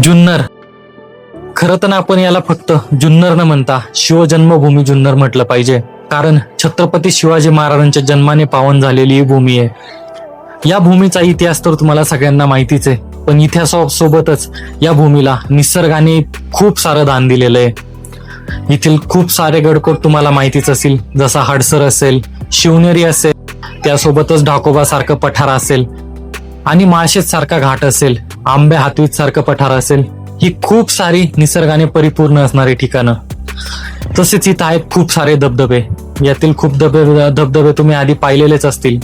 जुन्नर. खरं तर आपण याला फक्त जुन्नर न म्हणता शिवजन्मभूमी जुन्नर म्हटलं पाहिजे, कारण छत्रपती शिवाजी महाराजांच्या जन्माने पावन झालेली ही भूमी आहे. या भूमीचा इतिहास तर तुम्हाला सगळ्यांना माहितीच आहे, पण इतिहासासोबतच या भूमीला निसर्गाने खूप सारं दान दिलेलं आहे. येथील खूप सारे गडकोट तुम्हाला माहितीच असतील, जसा हडसर असेल, शिवनेरी असेल, त्यासोबतच ढाकोबा सारखं पठार असेल आणि माळशेज सारखा घाट असेल, आंबे हातवीत सारखं पठार असेल. ही खूप सारी निसर्गाने परिपूर्ण असणारी ठिकाणं. तसेच इथं आहेत खूप सारे धबधबे. यातील खूप धबधबे तुम्ही आधी पाहिलेलेच असतील,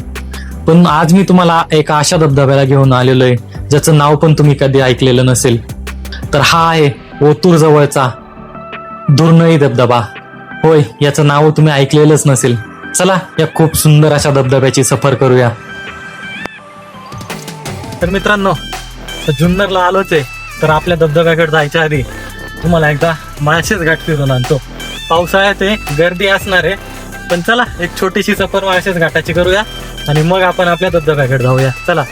पण आज मी तुम्हाला एका अशा धबधब्याला घेऊन आलेलो आहे ज्याचं नाव पण तुम्ही कधी ऐकलेलं नसेल. तर हा आहे ओतूर जवळचा दुर्नळी धबधबा. होय, याचं नाव तुम्ही ऐकलेलंच नसेल. चला या खूप सुंदर अशा धबधब्याची सफर करूया. तर मित्रांनो, जुन्नरला आलोच आहे, तर आपल्या धबधब्याकडे जायच्या आधी तुम्हाला एकदा माळशेज घाट फिरून आणतो. पावसाळ्यात गर्दी असणार आहे, पण चला एक छोटीशी सफर माळशेज घाटाची करूया आणि मग आपण आपल्या धबधब्याकडे जाऊया. चला.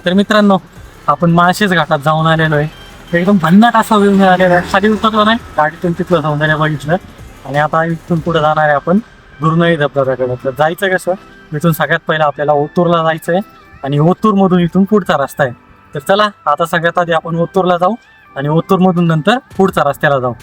तर मित्रांनो, आपण माळशेज घाटात जाऊन आलेलो आहे. एकदम भन्नाट असा व्ह्यू मिळालेला आहे. खाली उतरलो नाही, गाडीतून तिथलं सौंदर्य बघितलं आणि आता इथून पुढे जाणार आहे आपण दुर्नळी धबधब्याकडे. तर जायचं कसं, इथून सगळ्यात पहिलं आपल्याला ओतूरला जायचं आहे आणि ओतूरमधून इथून पुढचा रस्ता आहे. तर चला आता सगळ्यात आधी आपण ओतूरला जाऊ आणि ओतूरमधून नंतर पुढचा रस्त्याला जाऊ.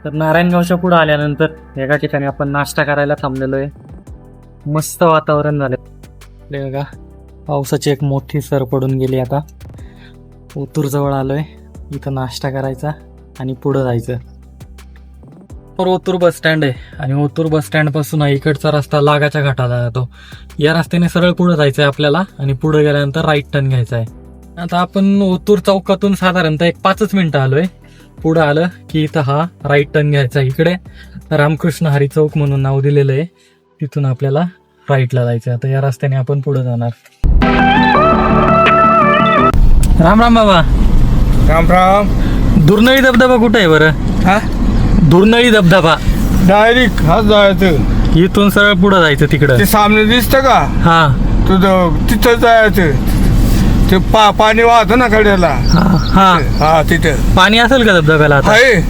तर नारायणगावच्या पुढे आल्यानंतर एका ठिकाणी आपण नाश्ता करायला थांबलेलो आहे. मस्त वातावरण झालं. बघा, पावसाची एक मोठी सर पडून गेली. आता ओतूर जवळ आलोय, इथं नाश्ता करायचा आणि पुढं जायचं. तर ओतूर बस स्टँड आहे आणि ओतूर बस स्टँड पासून इकडचा रस्ता लागाच्या घाटाला जातो. या रस्त्याने सरळ पुढे जायचंय आपल्याला आणि पुढे गेल्यानंतर राईट टर्न घ्यायचा आहे. आता आपण ओतूर चौकातून साधारणतः एक 5 मिनिटं आलोय. पुढं आलं की इथं हा राईट टर्न घ्यायचा. इकडे रामकृष्ण हरी चौक म्हणून नाव दिलेलं आहे, तिथून आपल्याला राईटला जायचं. आता या रस्त्याने आपण पुढे जाणार. राम राम बाबा. राम राम. दुर्नळी धबधबा कुठे आहे बरं? हा, दुर्नळी धबधबा डायरेक्ट हा जायचं. इथून सरळ पुढे जायचं तिकडं. ते सामने दिसतं का? हा, तुझं तिथं जायचं. ते पाणी वाहतं ना कड्याला. हा, हा, तिथं पाणी असेल का धबधब्याला? आता आहे.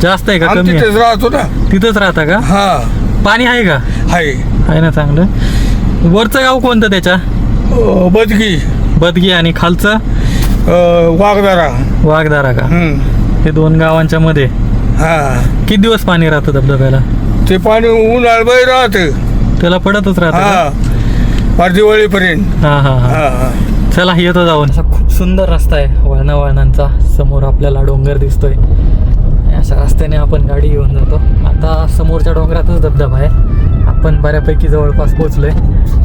जास्त आहे का आम्ही कमी आहे? तिथेच राहतो ना. तिथंच राहता का? हा, पाणी आहे का? आहे ना. चांगलं. वरचं गाव कोणतं त्याच्या? बदगी. बदगी. आणि खालचं? वाघदारा. वाघदारा का? हे 2 गावांच्या मध्ये. हा, किती दिवस पाणी राहतं धबधब्याला? ते पाणी उन्हाळबाई राहत. त्याला पडतच राहतं का? हा, पार दिवाळीपर्यंत. हा हा हा. हा, चला येतो जाऊन. असा खूप सुंदर रस्ता आहे वळणावळणांचा. समोर आपल्याला डोंगर दिसतोय. अशा रस्त्याने आपण गाडी घेऊन जातो. आता समोरच्या डोंगरातच धबधबा आहे. आपण बऱ्यापैकी जवळपास पोहोचलोय.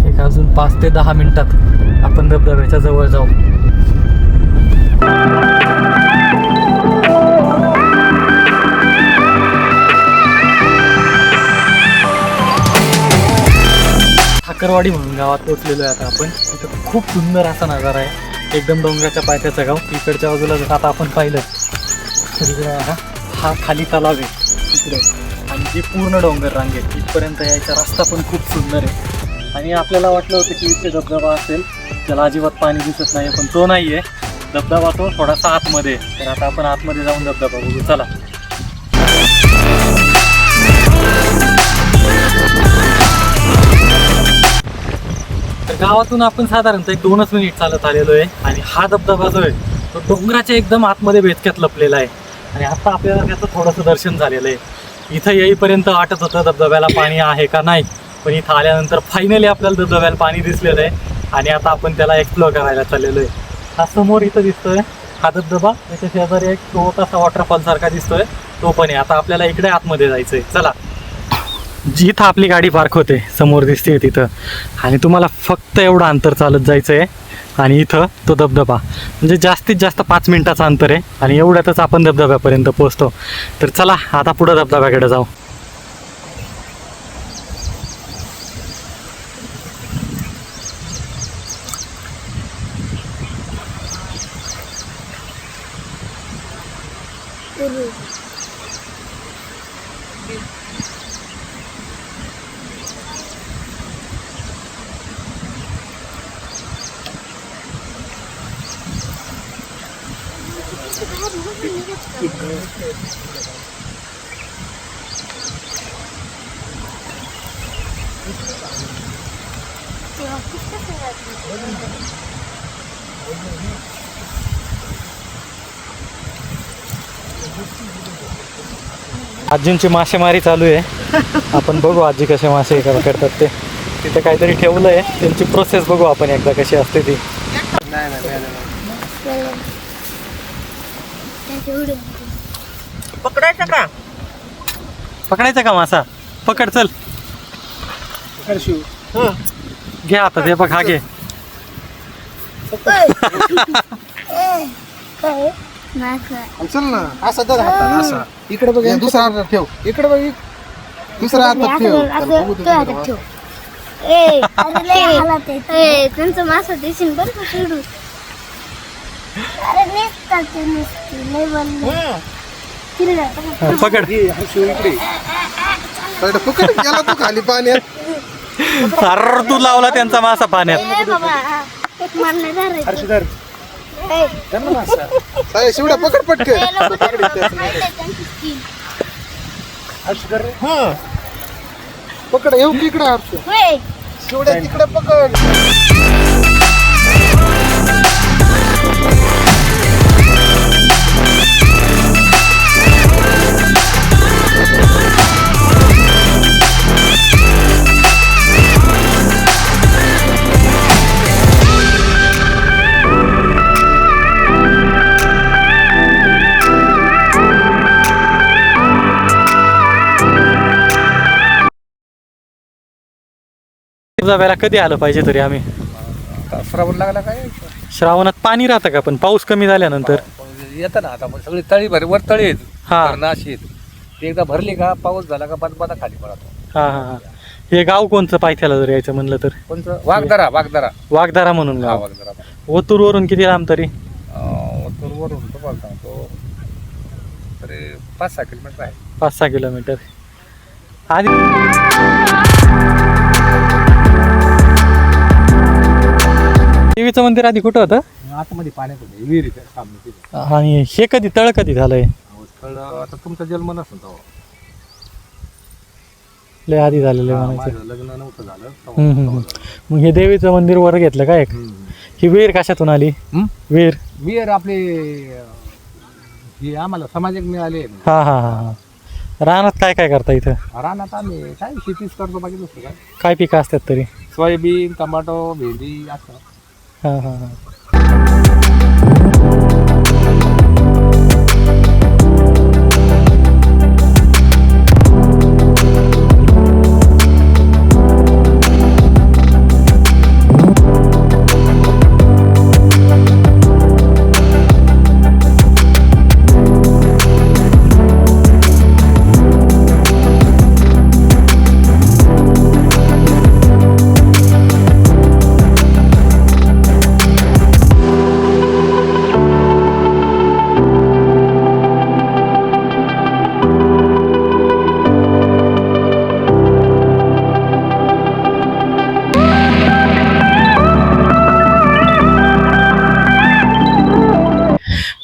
एक अजून 5 ते 10 मिनिटात आपण धबधब्याच्या जवळ जाऊ. शंकरवाडी म्हणून गावात पोहोचलेलो आहे आता आपण. इथं खूप सुंदर असा नजारा आहे, एकदम डोंगराच्या पायथ्याचं गाव. इकडच्या बाजूला जर आता आपण पाहिलं तर इकडे हा खाली तलाव आहे इकडे, आणि जे पूर्ण डोंगर रांगेत इथपर्यंत यायचा रस्ता पण खूप सुंदर आहे. आणि आपल्याला वाटलं होतं की इथे धबधबा असेल, त्याला अजिबात पाणी दिसत नाही, पण तो नाही आहे धबधबा, तो थोडासा आतमध्ये आहे. तर आता आपण आतमध्ये जाऊन धबधबा बघू, चला. तर गावातून आपण साधारणतः 2 मिनिट चालत आलेलो आहे, आणि हा धबधबा जो आहे तो डोंगराच्या एकदम आतमध्ये बेचक्यात लपलेला आहे. आणि आता आपल्याला त्याचं थोडंसं दर्शन झालेलं आहे. इथं येईपर्यंत वाटत होतं धबधब्याला पाणी आहे का नाही, पण इथं आल्यानंतर फायनली आपल्याला धबधब्याला पाणी दिसलेलं आहे, आणि आता आपण त्याला एक्सप्लोअर करायला चाललेलो आहे. हा समोर इथं दिसतोय हा धबधबा, त्याच्या शेजारी एक छोटासा वॉटरफॉल सारखा दिसतोय, तो पण आहे. आता आपल्याला इकडे आतमध्ये जायचंय, चला. जिथं आपली गाडी पार्क होते समोर दिसते तिथं, आणि तुम्हाला फक्त एवढं अंतर चालत जायचं आहे, आणि इथं तो धबधबा म्हणजे जास्तीत जास्त 5 मिनिटाचं अंतर आहे, आणि एवढ्यातच आपण धबधब्यापर्यंत पोहोचतो. तर चला आता पुढं धबधब्याकडे जाऊ. आजींची मासेमारी चालू आहे. आपण बघू आजी कसे मासे करतात ते. तिथे काहीतरी ठेवलं आहे, त्यांची प्रोसेस बघू आपण एकदा कशी असते ती. पकडायचा का मासा? पकड, चल घे आता ते बघ, हा घे. चल ना, असा धर हातात, असा इकडे बघ, दुसरा हातात ठेव, इकडे बघ, दुसरा हातात ठेव. त्यांचं मासा देशील बरं का सोडू. अरे पकड. इकडे पकड, गेला तू खाली पाण्यात. अरे तू लावला त्यांचा मासा पाण्यात. शिवड्या पकड पटकन. पकड, येऊ की इकडे शिवड्या, तिकडे पकड. धबधब्याला कधी आलं पाहिजे तरी आम्ही? श्रावण लागला काय? श्रावणात पाणी राहतं का? पण पाऊस कमी झाल्यानंतर येतं ना. आता सगळी तळी वर तळी आहेत, हा. धरणं अशी आहेत. ते एकदा भरली का पाऊस झाला का बंद खाली पडतो. हा हा हा. हे गाव कोणचं पायथ्याला जर यायचं म्हणलं तर? कोणतं? वाघदरा. वाघदारा म्हणून हा, गाव. वाघदरा. ओतूर वरून किती लांब तरी? वरून तुम्हाला सांगतो तरी 5-6 किलोमीटर आहे. 5-6 किलोमीटर. आधी देवीचं मंदिर आधी कुठं होतं? आतमध्ये पाण्यात होते, विहिरीत सामने तिथे. आणि हे कधी तळ कधी झालंय? आता तुमचा जन्म नसेल तेव्हा. लय आधी झालेलं हा, म्हणायचं. माझं लग्न नव्हतं झालं तेव्हा. हम्म. मग हे देवीचं मंदिर वर घेतलं का एक? ही विहीर कशातून आली? विहीर विहीर आपले हे आम्हाला समाजिक मिळाले. हा हा हा हा. रानात काय काय करता इथं? रानात आम्ही काय शेतीच करतो, बाकी दुसरं काय. काय पिकं असतात तरी? सोयाबीन, टमाटो, भेंडी असं. हा हा हा.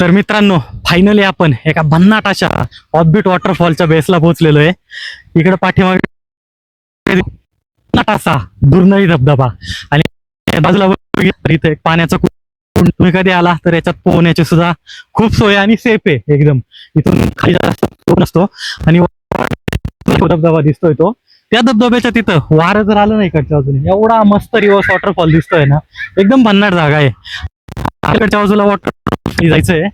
तर मित्रांनो फायनली आपण एका भन्नाट अशा ऑफबीट वॉटरफॉलच्या बेसला पोहोचलेलो आहे. इकडे पाठीमागे भन्नाट असा दुर्नई धबधबा आणि बाजूला बघितलं तर इथे एक पाण्याचं कुंड. तुम्ही कधी आला तर याच्यात पोहण्याची सुद्धा खूप सोय आणि सेफ आहे एकदम. इथून खाली जास्त स्रोत नसतो आणि धबधबा दिसतोय तो. त्या धबधब्याच्या तिथं वारं जर आलं नाही इकडच्या बाजूने एवढा मस्त रिव्हर्स वॉटरफॉल दिसतोय ना, एकदम भन्नाट जागा आहे. इकडच्या बाजूला वॉटरफॉल जायचंय.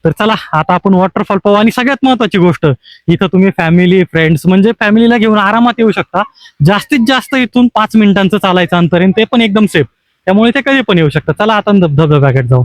तर चला आता आपण वॉटरफॉल पाहू. आणि सगळ्यात महत्वाची गोष्ट, इथं तुम्ही फॅमिली फ्रेंड्स म्हणजे फॅमिलीला घेऊन आरामात येऊ शकता. जास्तीत जास्त इथून 5 मिनिटांचं चालायचं अंतर आहे, ते पण एकदम सेफ. त्यामुळे ते कधी पण येऊ शकतं. चला आता धबधब्याकडे जाऊ.